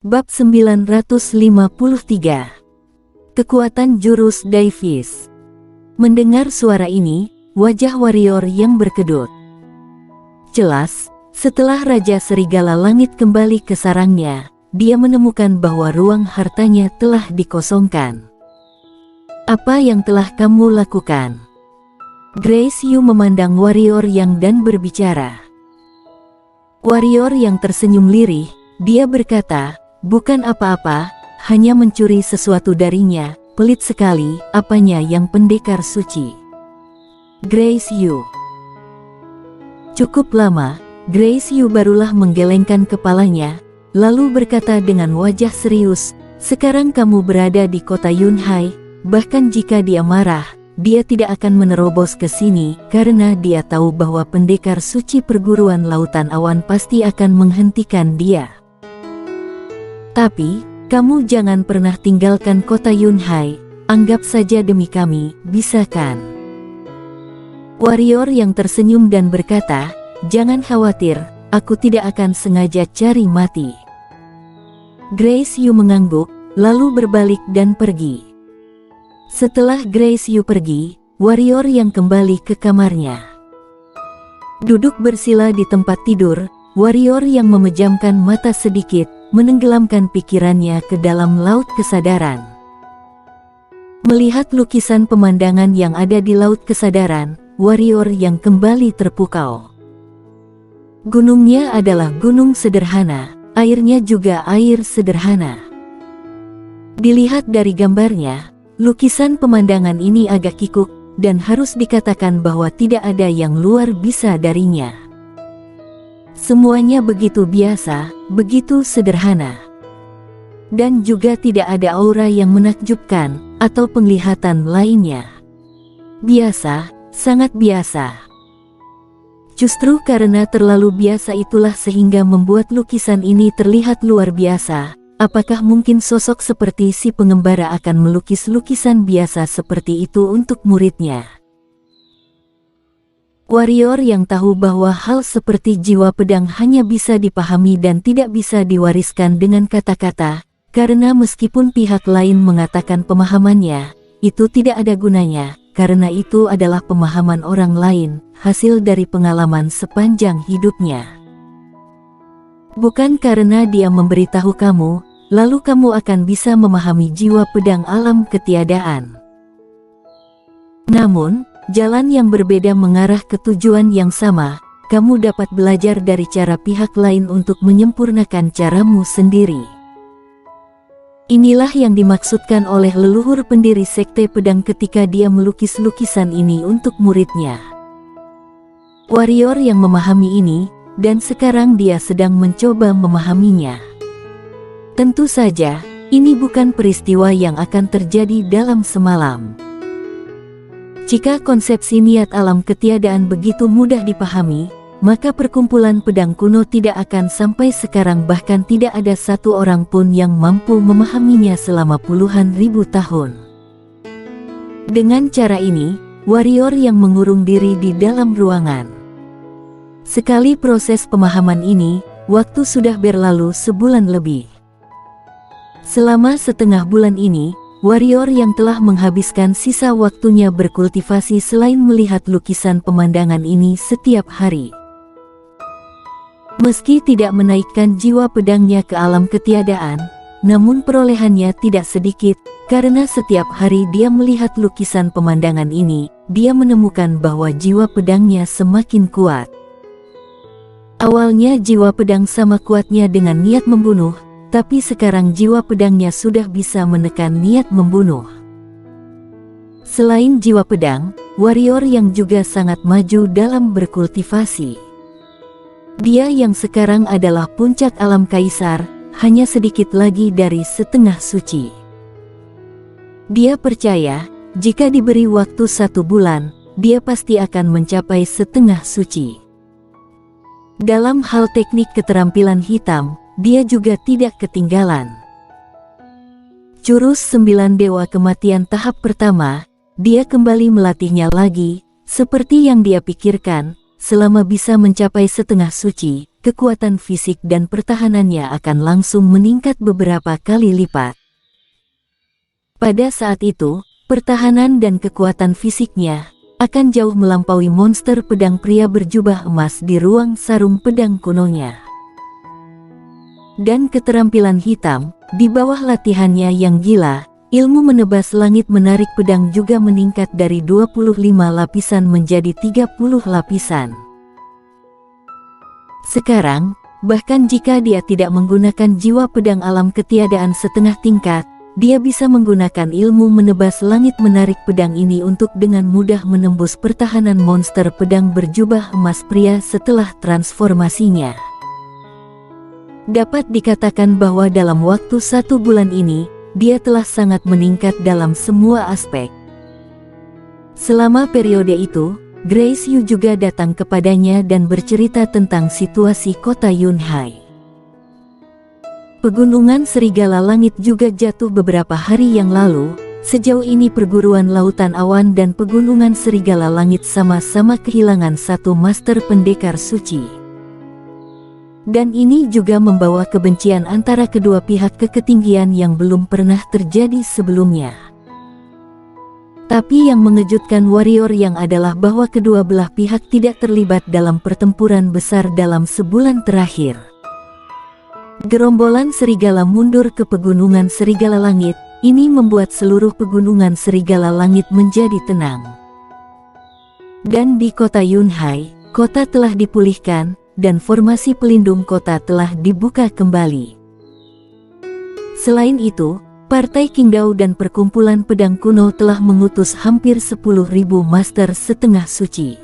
Bab 953. Kekuatan jurus Davis. Mendengar suara ini, wajah warrior yang berkedut. Jelas, setelah Raja Serigala Langit kembali ke sarangnya, dia menemukan bahwa ruang hartanya telah dikosongkan. Apa yang telah kamu lakukan? Grace Yu memandang warrior yang dan berbicara. Warrior yang tersenyum lirih, dia berkata, "Bukan apa-apa, hanya mencuri sesuatu darinya, pelit sekali, apanya yang pendekar suci." Grace Yu. Cukup lama, Grace Yu barulah menggelengkan kepalanya, lalu berkata dengan wajah serius, "Sekarang kamu berada di kota Yunhai, bahkan jika dia marah, dia tidak akan menerobos ke sini, karena dia tahu bahwa pendekar suci perguruan lautan awan pasti akan menghentikan dia. Tapi, kamu jangan pernah tinggalkan kota Yunhai, anggap saja demi kami, bisa kan?" Warrior yang tersenyum dan berkata, "Jangan khawatir, aku tidak akan sengaja cari mati." Grace Yu mengangguk, lalu berbalik dan pergi. Setelah Grace Yu pergi, warrior yang kembali ke kamarnya. Duduk bersila di tempat tidur, warrior yang memejamkan mata sedikit, menenggelamkan pikirannya ke dalam laut kesadaran. Melihat lukisan pemandangan yang ada di laut kesadaran, warrior yang kembali terpukau. Gunungnya adalah gunung sederhana, airnya juga air sederhana. Dilihat dari gambarnya, lukisan pemandangan ini agak kikuk, dan harus dikatakan bahwa tidak ada yang luar biasa darinya. Semuanya begitu biasa, begitu sederhana. Dan juga tidak ada aura yang menakjubkan, atau penglihatan lainnya. Biasa, sangat biasa. Justru karena terlalu biasa itulah sehingga membuat lukisan ini terlihat luar biasa. Apakah mungkin sosok seperti si pengembara akan melukis lukisan biasa seperti itu untuk muridnya? Warrior yang tahu bahwa hal seperti jiwa pedang hanya bisa dipahami dan tidak bisa diwariskan dengan kata-kata, karena meskipun pihak lain mengatakan pemahamannya, itu tidak ada gunanya, karena itu adalah pemahaman orang lain, hasil dari pengalaman sepanjang hidupnya. Bukan karena dia memberitahu kamu, lalu kamu akan bisa memahami jiwa pedang alam ketiadaan. Namun, jalan yang berbeda mengarah ke tujuan yang sama, kamu dapat belajar dari cara pihak lain untuk menyempurnakan caramu sendiri. Inilah yang dimaksudkan oleh leluhur pendiri sekte pedang ketika dia melukis lukisan ini untuk muridnya. Warrior yang memahami ini, dan sekarang dia sedang mencoba memahaminya. Tentu saja, ini bukan peristiwa yang akan terjadi dalam semalam. Jika konsepsi niat alam ketiadaan begitu mudah dipahami, maka perkumpulan pedang kuno tidak akan sampai sekarang, bahkan tidak ada satu orang pun yang mampu memahaminya selama puluhan ribu tahun. Dengan cara ini, warrior yang mengurung diri di dalam ruangan. Sekali proses pemahaman ini, waktu sudah berlalu sebulan lebih. Selama setengah bulan ini, warrior yang telah menghabiskan sisa waktunya berkultivasi selain melihat lukisan pemandangan ini setiap hari. Meski tidak menaikkan jiwa pedangnya ke alam ketiadaan, namun perolehannya tidak sedikit, karena setiap hari dia melihat lukisan pemandangan ini, dia menemukan bahwa jiwa pedangnya semakin kuat. Awalnya jiwa pedang sama kuatnya dengan niat membunuh, tapi sekarang jiwa pedangnya sudah bisa menekan niat membunuh. Selain jiwa pedang, warrior yang juga sangat maju dalam berkultivasi. Dia yang sekarang adalah puncak alam kaisar, hanya sedikit lagi dari setengah suci. Dia percaya, jika diberi waktu 1 bulan, dia pasti akan mencapai setengah suci. Dalam hal teknik keterampilan hitam, dia juga tidak ketinggalan. Jurus 9 Dewa Kematian tahap pertama, dia kembali melatihnya lagi, seperti yang dia pikirkan. selama bisa mencapai setengah suci, kekuatan fisik dan pertahanannya akan langsung meningkat beberapa kali lipat. Pada saat itu, pertahanan dan kekuatan fisiknya akan jauh melampaui monster pedang pria berjubah emas di ruang sarung pedang kunonya. Dan keterampilan hitam, di bawah latihannya yang gila, ilmu menebas langit menarik pedang juga meningkat dari 25 lapisan menjadi 30 lapisan. Sekarang, bahkan jika dia tidak menggunakan jiwa pedang alam ketiadaan setengah tingkat, dia bisa menggunakan ilmu menebas langit menarik pedang ini untuk dengan mudah menembus pertahanan monster pedang berjubah emas pria setelah transformasinya. Dapat dikatakan bahwa dalam waktu 1 bulan ini, dia telah sangat meningkat dalam semua aspek. Selama periode itu, Grace Yu juga datang kepadanya dan bercerita tentang situasi kota Yunhai. Pegunungan Serigala Langit juga jatuh beberapa hari yang lalu. Sejauh ini perguruan Lautan Awan dan Pegunungan Serigala Langit sama-sama kehilangan satu master pendekar suci. Dan ini juga membawa kebencian antara kedua pihak ke ketinggian yang belum pernah terjadi sebelumnya. Tapi yang mengejutkan warrior yang adalah bahwa kedua belah pihak tidak terlibat dalam pertempuran besar dalam sebulan terakhir. Gerombolan serigala mundur ke Pegunungan Serigala Langit, ini membuat seluruh Pegunungan Serigala Langit menjadi tenang. Dan di kota Yunhai, kota telah dipulihkan, dan formasi pelindung kota telah dibuka kembali. Selain itu, Partai Qingdao dan Perkumpulan Pedang Kuno telah mengutus hampir 10.000 master setengah suci.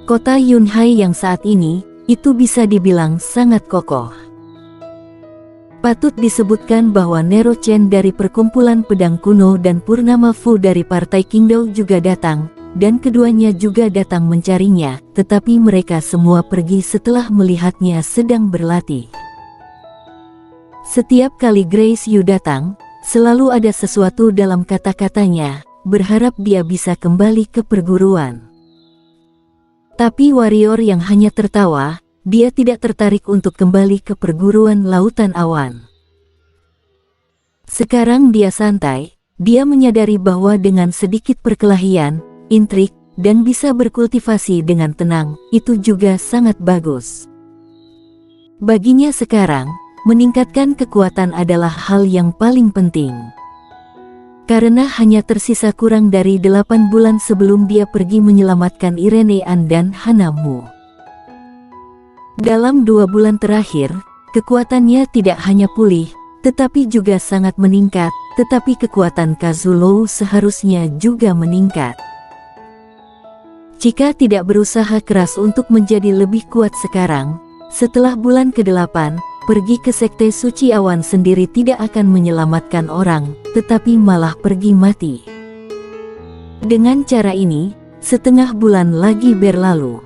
Kota Yunhai yang saat ini, itu bisa dibilang sangat kokoh. Patut disebutkan bahwa Nero Chen dari Perkumpulan Pedang Kuno dan Purnama Fu dari Partai Qingdao juga datang, dan keduanya juga datang mencarinya, tetapi mereka semua pergi setelah melihatnya sedang berlatih. Setiap kali Grace Yu datang, selalu ada sesuatu dalam kata-katanya, berharap dia bisa kembali ke perguruan. Tapi warrior yang hanya tertawa, dia tidak tertarik untuk kembali ke perguruan Lautan Awan. Sekarang dia santai, dia menyadari bahwa dengan sedikit perkelahian, intrik, dan bisa berkultivasi dengan tenang, itu juga sangat bagus. Baginya sekarang, meningkatkan kekuatan adalah hal yang paling penting. Karena hanya tersisa kurang dari 8 bulan sebelum dia pergi menyelamatkan Irene An dan Hanamu. Dalam 2 bulan terakhir, kekuatannya tidak hanya pulih, tetapi juga sangat meningkat, tetapi kekuatan Kazulou seharusnya juga meningkat. Jika tidak berusaha keras untuk menjadi lebih kuat sekarang, setelah bulan ke-8, pergi ke Sekte Suci Awan sendiri tidak akan menyelamatkan orang, tetapi malah pergi mati. Dengan cara ini, setengah bulan lagi berlalu.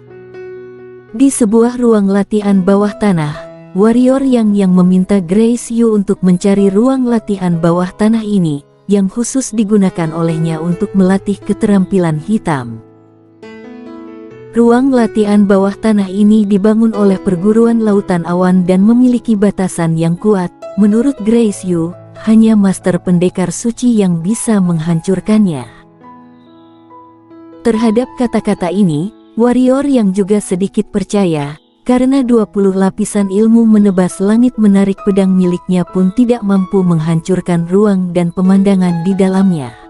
Di sebuah ruang latihan bawah tanah, warrior yang meminta Grace Yu untuk mencari ruang latihan bawah tanah ini, yang khusus digunakan olehnya untuk melatih keterampilan hitam. Ruang latihan bawah tanah ini dibangun oleh perguruan Lautan Awan dan memiliki batasan yang kuat. Menurut Grace Yu, hanya master pendekar suci yang bisa menghancurkannya. Terhadap kata-kata ini, warrior yang juga sedikit percaya, karena 20 lapisan ilmu menebas langit menarik pedang miliknya pun tidak mampu menghancurkan ruang dan pemandangan di dalamnya.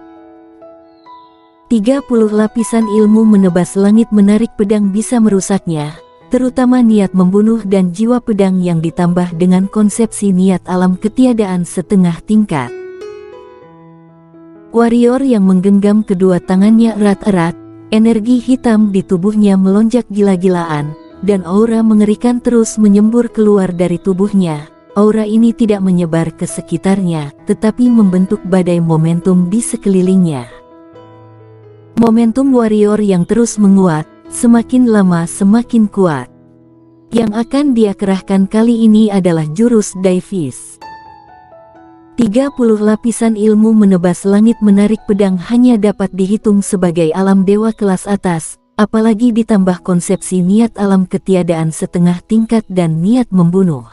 30 lapisan ilmu menebas langit menarik pedang bisa merusaknya, terutama niat membunuh dan jiwa pedang yang ditambah dengan konsepsi niat alam ketiadaan setengah tingkat. Warrior yang menggenggam kedua tangannya erat-erat, energi hitam di tubuhnya melonjak gila-gilaan, dan aura mengerikan terus menyembur keluar dari tubuhnya. Aura ini tidak menyebar ke sekitarnya, tetapi membentuk badai momentum di sekelilingnya. Momentum warrior yang terus menguat, semakin lama semakin kuat. Yang akan dia kerahkan kali ini adalah jurus Daivis. 30 lapisan ilmu menebas langit menarik pedang hanya dapat dihitung sebagai alam dewa kelas atas, apalagi ditambah konsepsi niat alam ketiadaan setengah tingkat dan niat membunuh.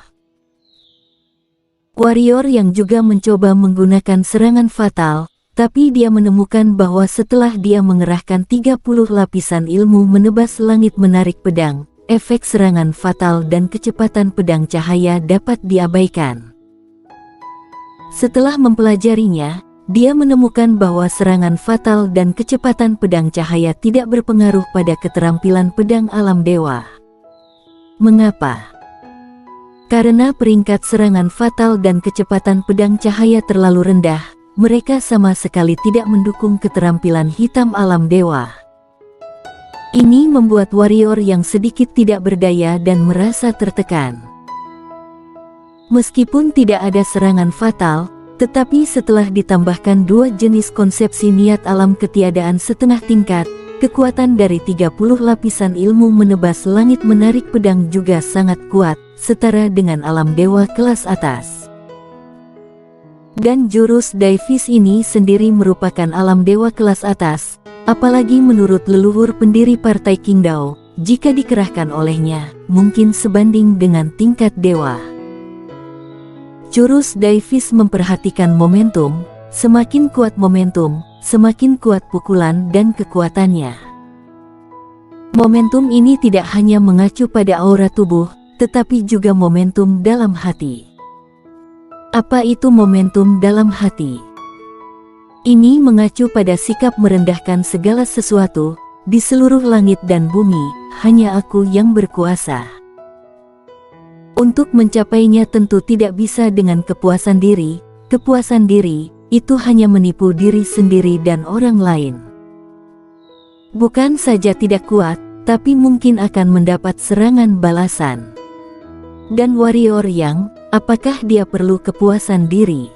Warrior yang juga mencoba menggunakan serangan fatal, tapi dia menemukan bahwa setelah dia mengerahkan 30 lapisan ilmu menebas langit menarik pedang, efek serangan fatal dan kecepatan pedang cahaya dapat diabaikan. Setelah mempelajarinya, dia menemukan bahwa serangan fatal dan kecepatan pedang cahaya tidak berpengaruh pada keterampilan pedang alam dewa. Mengapa? Karena peringkat serangan fatal dan kecepatan pedang cahaya terlalu rendah, mereka sama sekali tidak mendukung keterampilan hitam alam dewa. Ini membuat warrior yang sedikit tidak berdaya dan merasa tertekan. Meskipun tidak ada serangan fatal, tetapi setelah ditambahkan dua jenis konsepsi niat alam ketiadaan setengah tingkat, kekuatan dari 30 lapisan ilmu menebas langit menarik pedang juga sangat kuat, setara dengan alam dewa kelas atas. Dan jurus Davis ini sendiri merupakan alam dewa kelas atas, apalagi menurut leluhur pendiri Partai Qingdao, jika dikerahkan olehnya, mungkin sebanding dengan tingkat dewa. Jurus Davis memperhatikan momentum, semakin kuat momentum, semakin kuat pukulan dan kekuatannya. Momentum ini tidak hanya mengacu pada aura tubuh, tetapi juga momentum dalam hati. Apa itu momentum dalam hati? Ini mengacu pada sikap merendahkan segala sesuatu, di seluruh langit dan bumi, hanya aku yang berkuasa. Untuk mencapainya tentu tidak bisa dengan kepuasan diri. Kepuasan diri itu hanya menipu diri sendiri dan orang lain. Bukan saja tidak kuat, tapi mungkin akan mendapat serangan balasan. Dan warrior yang, apakah dia perlu kepuasan diri?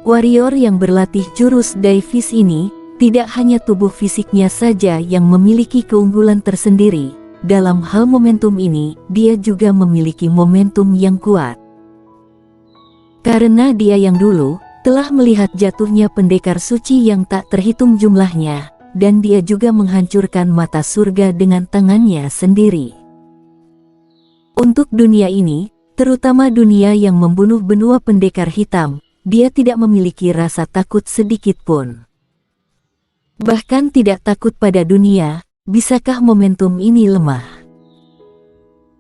Warrior yang berlatih jurus Davis ini, tidak hanya tubuh fisiknya saja yang memiliki keunggulan tersendiri. Dalam hal momentum ini, dia juga memiliki momentum yang kuat. Karena dia yang dulu telah melihat jatuhnya pendekar suci yang tak terhitung jumlahnya, dan dia juga menghancurkan mata surga dengan tangannya sendiri. Untuk dunia ini, terutama dunia yang membunuh benua pendekar hitam, dia tidak memiliki rasa takut sedikit pun. Bahkan tidak takut pada dunia. Bisakah momentum ini lemah?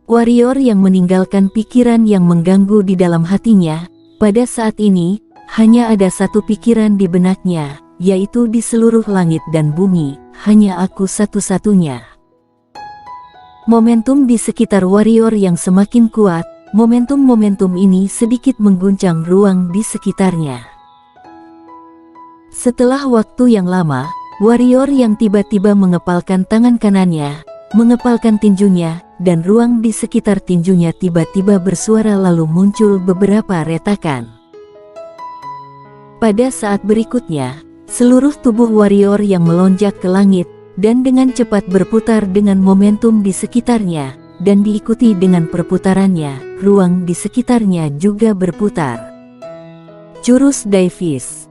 Warrior yang meninggalkan pikiran yang mengganggu di dalam hatinya, pada saat ini, hanya ada satu pikiran di benaknya, yaitu di seluruh langit dan bumi, hanya aku satu-satunya. Momentum di sekitar warrior yang semakin kuat, momentum-momentum ini sedikit mengguncang ruang di sekitarnya. Setelah waktu yang lama, warrior yang tiba-tiba mengepalkan tangan kanannya, mengepalkan tinjunya, dan ruang di sekitar tinjunya tiba-tiba bersuara lalu muncul beberapa retakan. Pada saat berikutnya, seluruh tubuh warrior yang melonjak ke langit, dan dengan cepat berputar dengan momentum di sekitarnya, dan diikuti dengan perputarannya, ruang di sekitarnya juga berputar. Jurus Davis.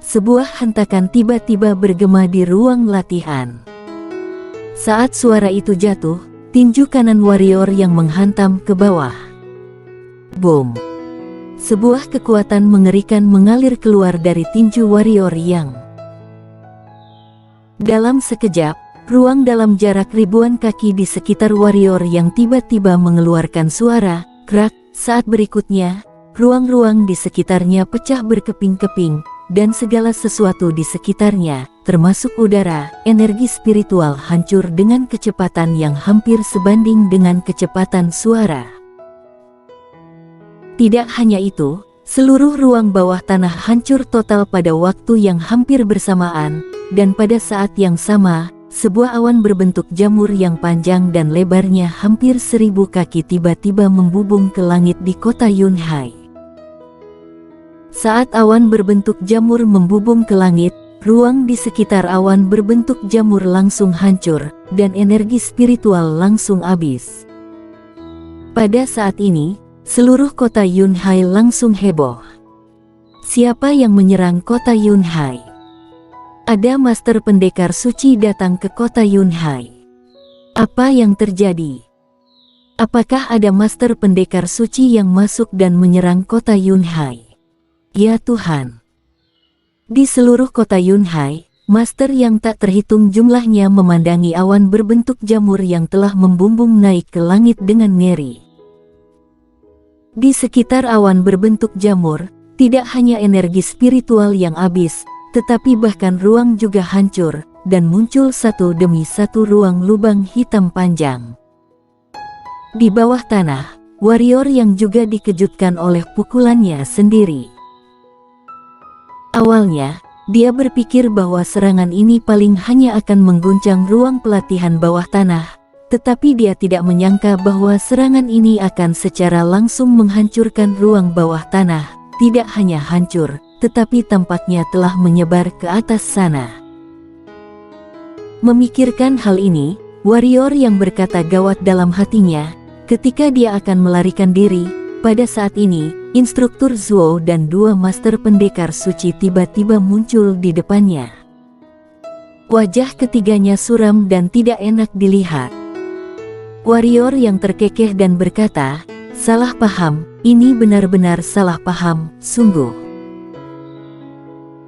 Sebuah hentakan tiba-tiba bergema di ruang latihan. Saat suara itu jatuh, tinju kanan warrior yang menghantam ke bawah. Boom! Sebuah kekuatan mengerikan mengalir keluar dari tinju warrior yang. Dalam sekejap, ruang dalam jarak ribuan kaki di sekitar warrior yang tiba-tiba mengeluarkan suara, krak. Saat berikutnya, ruang-ruang di sekitarnya pecah berkeping-keping, dan segala sesuatu di sekitarnya, termasuk udara, energi spiritual hancur dengan kecepatan yang hampir sebanding dengan kecepatan suara. Tidak hanya itu, seluruh ruang bawah tanah hancur total pada waktu yang hampir bersamaan, dan pada saat yang sama, sebuah awan berbentuk jamur yang panjang dan lebarnya hampir 1000 kaki tiba-tiba membubung ke langit di kota Yunhai. Saat awan berbentuk jamur membubung ke langit, ruang di sekitar awan berbentuk jamur langsung hancur, dan energi spiritual langsung habis. Pada saat ini, seluruh kota Yunhai langsung heboh. Siapa yang menyerang kota Yunhai? Ada master pendekar suci datang ke kota Yunhai. Apa yang terjadi? Apakah ada master pendekar suci yang masuk dan menyerang kota Yunhai? Ya Tuhan! Di seluruh kota Yunhai, master yang tak terhitung jumlahnya memandangi awan berbentuk jamur yang telah membumbung naik ke langit dengan ngeri. Di sekitar awan berbentuk jamur, tidak hanya energi spiritual yang habis, tetapi bahkan ruang juga hancur, dan muncul satu demi satu ruang lubang hitam panjang. Di bawah tanah, warrior yang juga dikejutkan oleh pukulannya sendiri. Awalnya, dia berpikir bahwa serangan ini paling hanya akan mengguncang ruang pelatihan bawah tanah, tetapi dia tidak menyangka bahwa serangan ini akan secara langsung menghancurkan ruang bawah tanah, tidak hanya hancur, tetapi tampaknya telah menyebar ke atas sana. Memikirkan hal ini, warrior yang berkata gawat dalam hatinya, ketika dia akan melarikan diri. Pada saat ini, instruktur Zuo dan dua master pendekar suci tiba-tiba muncul di depannya. Wajah ketiganya suram dan tidak enak dilihat. Warrior yang terkekeh dan berkata, "Salah paham, ini benar-benar salah paham, sungguh."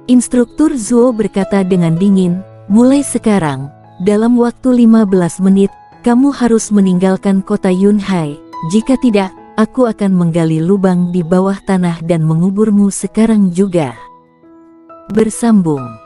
Instruktur Zuo berkata dengan dingin, "Mulai sekarang, dalam waktu 15 menit, kamu harus meninggalkan kota Yunhai. Jika tidak, aku akan menggali lubang di bawah tanah dan menguburmu sekarang juga." Bersambung.